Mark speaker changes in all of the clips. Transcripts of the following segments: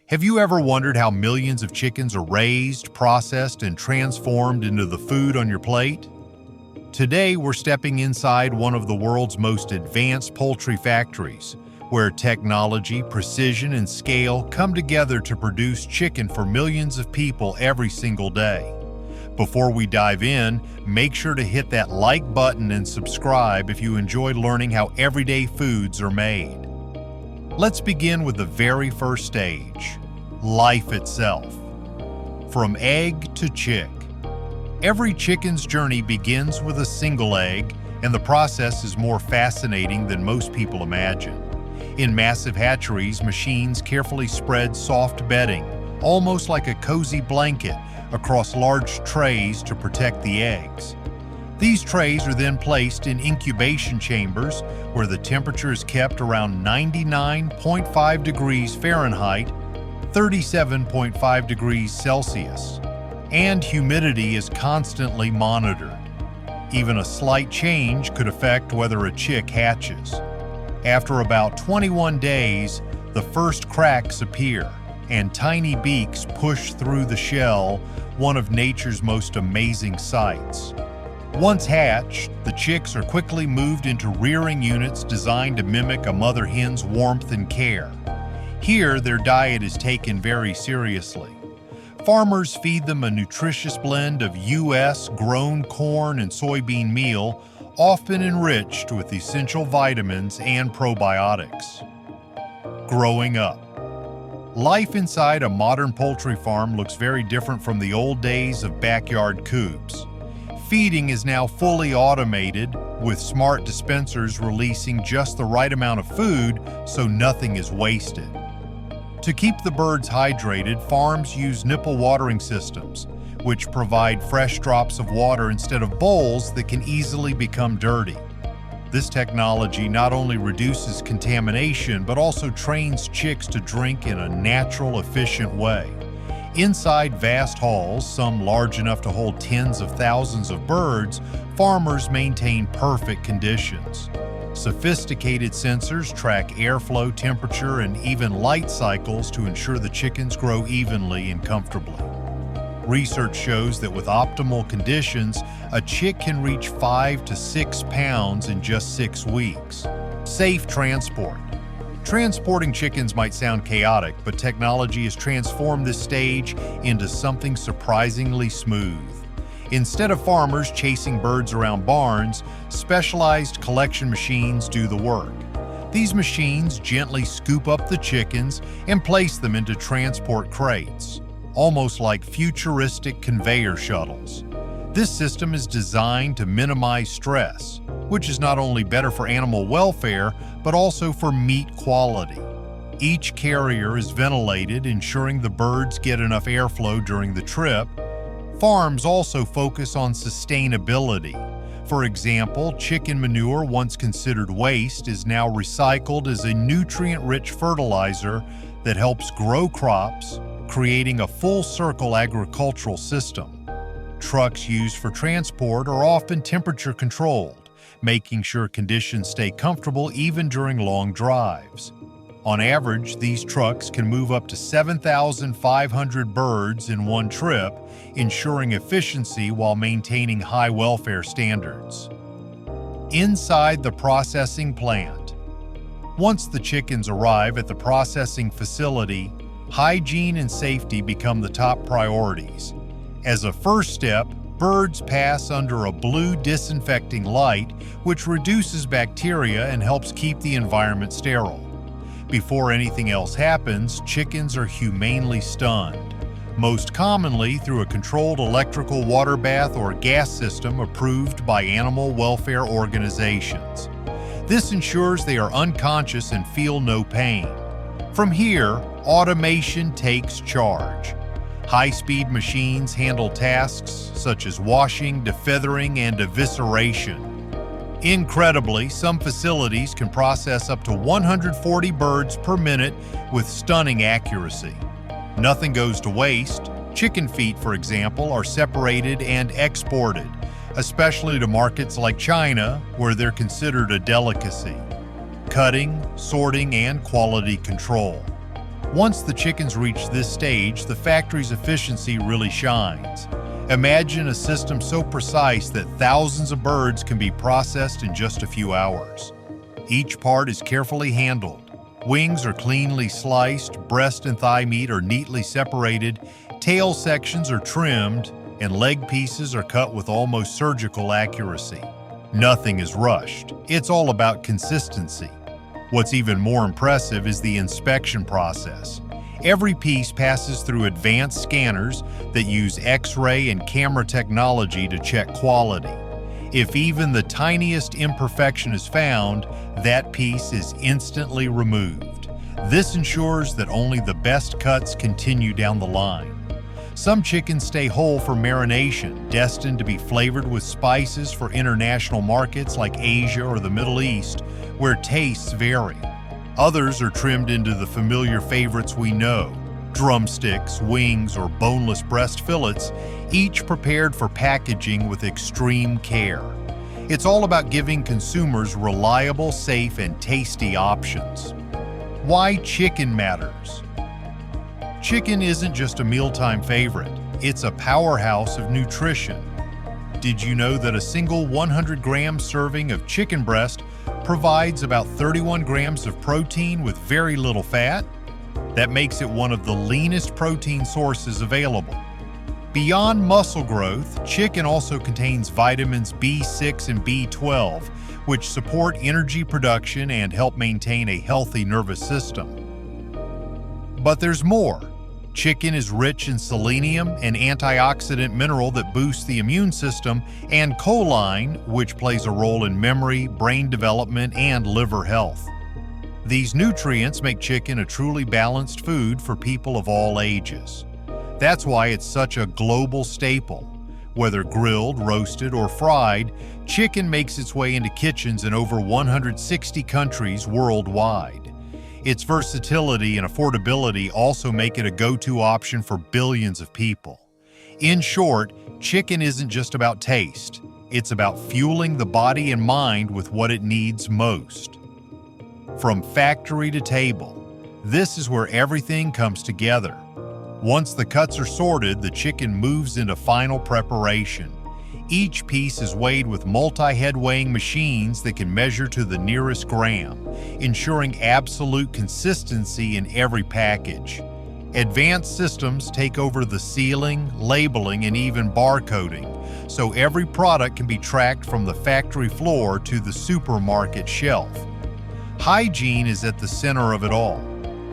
Speaker 1: Have you ever wondered how millions of chickens are raised, processed, and transformed into the food on your plate? Today, we're stepping inside one of the world's most advanced poultry factories, where technology, precision, and scale come together to produce chicken for millions of people every single day. Before we dive in, make sure to hit that like button and subscribe if you enjoy learning how everyday foods are made. Let's begin with the very first stage, life itself. From egg to chick. Every chicken's journey begins with a single egg, and the process is more fascinating than most people imagine. In massive hatcheries, machines carefully spread soft bedding, almost like a cozy blanket, across large trays to protect the eggs. These trays are then placed in incubation chambers where the temperature is kept around 99.5 degrees Fahrenheit, 37.5 degrees Celsius, and humidity is constantly monitored. Even a slight change could affect whether a chick hatches. After about 21 days, the first cracks appear, and tiny beaks push through the shell, one of nature's most amazing sights. Once hatched, the chicks are quickly moved into rearing units designed to mimic a mother hen's warmth and care. Here, their diet is taken very seriously. Farmers feed them a nutritious blend of U.S.-grown corn and soybean meal, often enriched with essential vitamins and probiotics. Growing up. Life inside a modern poultry farm looks very different from the old days of backyard coops. Feeding is now fully automated, with smart dispensers releasing just the right amount of food so nothing is wasted. To keep the birds hydrated, farms use nipple watering systems, which provide fresh drops of water instead of bowls that can easily become dirty. This technology not only reduces contamination, but also trains chicks to drink in a natural, efficient way. Inside vast halls, some large enough to hold tens of thousands of birds, farmers maintain perfect conditions. Sophisticated sensors track airflow, temperature, and even light cycles to ensure the chickens grow evenly and comfortably. Research shows that with optimal conditions, a chick can reach 5 to 6 pounds in just 6 weeks. Safe transport. Transporting chickens might sound chaotic, but technology has transformed this stage into something surprisingly smooth. Instead of farmers chasing birds around barns, specialized collection machines do the work. These machines gently scoop up the chickens and place them into transport crates, almost like futuristic conveyor shuttles. This system is designed to minimize stress, which is not only better for animal welfare, but also for meat quality. Each carrier is ventilated, ensuring the birds get enough airflow during the trip. Farms also focus on sustainability. For example, chicken manure, once considered waste, is now recycled as a nutrient-rich fertilizer that helps grow crops, creating a full-circle agricultural system. Trucks used for transport are often temperature-controlled, making sure conditions stay comfortable even during long drives. On average, these trucks can move up to 7,500 birds in one trip, ensuring efficiency while maintaining high welfare standards. Inside the processing plant. Once the chickens arrive at the processing facility, hygiene and safety become the top priorities. As a first step, birds pass under a blue disinfecting light, which reduces bacteria and helps keep the environment sterile. Before anything else happens, chickens are humanely stunned, most commonly through a controlled electrical water bath or gas system approved by animal welfare organizations. This ensures they are unconscious and feel no pain. From here, automation takes charge. High-speed machines handle tasks such as washing, defeathering, and evisceration. Incredibly, some facilities can process up to 140 birds per minute with stunning accuracy. Nothing goes to waste. Chicken feet, for example, are separated and exported, especially to markets like China, where they're considered a delicacy. Cutting, sorting, and quality control. Once the chickens reach this stage, the factory's efficiency really shines. Imagine a system so precise that thousands of birds can be processed in just a few hours. Each part is carefully handled. Wings are cleanly sliced, breast and thigh meat are neatly separated, tail sections are trimmed, and leg pieces are cut with almost surgical accuracy. Nothing is rushed. It's all about consistency. What's even more impressive is the inspection process. Every piece passes through advanced scanners that use X-ray and camera technology to check quality. If even the tiniest imperfection is found, that piece is instantly removed. This ensures that only the best cuts continue down the line. Some chickens stay whole for marination, destined to be flavored with spices for international markets like Asia or the Middle East, where tastes vary. Others are trimmed into the familiar favorites we know: drumsticks, wings, or boneless breast fillets, each prepared for packaging with extreme care. It's all about giving consumers reliable, safe, and tasty options. Why chicken matters. Chicken isn't just a mealtime favorite, it's a powerhouse of nutrition. Did you know that a single 100-gram serving of chicken breast provides about 31 grams of protein with very little fat? That makes it one of the leanest protein sources available. Beyond muscle growth, chicken also contains vitamins B6 and B12, which support energy production and help maintain a healthy nervous system. But there's more. Chicken is rich in selenium, an antioxidant mineral that boosts the immune system, and choline, which plays a role in memory, brain development, and liver health. These nutrients make chicken a truly balanced food for people of all ages. That's why it's such a global staple. Whether grilled, roasted, or fried, chicken makes its way into kitchens in over 160 countries worldwide. Its versatility and affordability also make it a go-to option for billions of people. In short, chicken isn't just about taste. It's about fueling the body and mind with what it needs most. From factory to table, this is where everything comes together. Once the cuts are sorted, the chicken moves into final preparation. Each piece is weighed with multi-head weighing machines that can measure to the nearest gram, ensuring absolute consistency in every package. Advanced systems take over the sealing, labeling, and even barcoding, so every product can be tracked from the factory floor to the supermarket shelf. Hygiene is at the center of it all.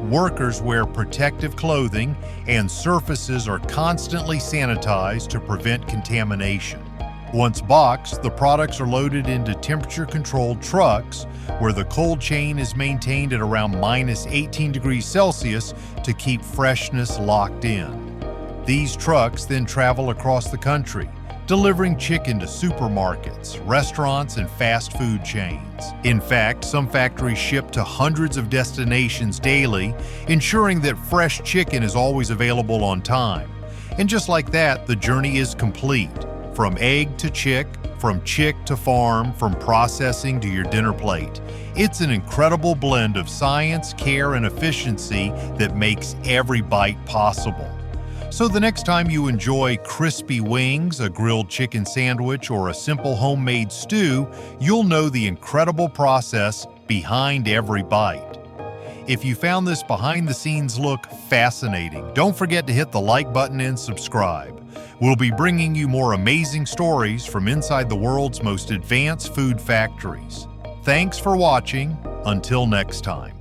Speaker 1: Workers wear protective clothing, and surfaces are constantly sanitized to prevent contamination. Once boxed, the products are loaded into temperature-controlled trucks, where the cold chain is maintained at around -18 degrees Celsius to keep freshness locked in. These trucks then travel across the country, delivering chicken to supermarkets, restaurants, and fast food chains. In fact, some factories ship to hundreds of destinations daily, ensuring that fresh chicken is always available on time. And just like that, the journey is complete. From egg to chick, from chick to farm, from processing to your dinner plate. It's an incredible blend of science, care, and efficiency that makes every bite possible. So the next time you enjoy crispy wings, a grilled chicken sandwich, or a simple homemade stew, you'll know the incredible process behind every bite. If you found this behind-the-scenes look fascinating, don't forget to hit the like button and subscribe. We'll be bringing you more amazing stories from inside the world's most advanced food factories. Thanks for watching. Until next time.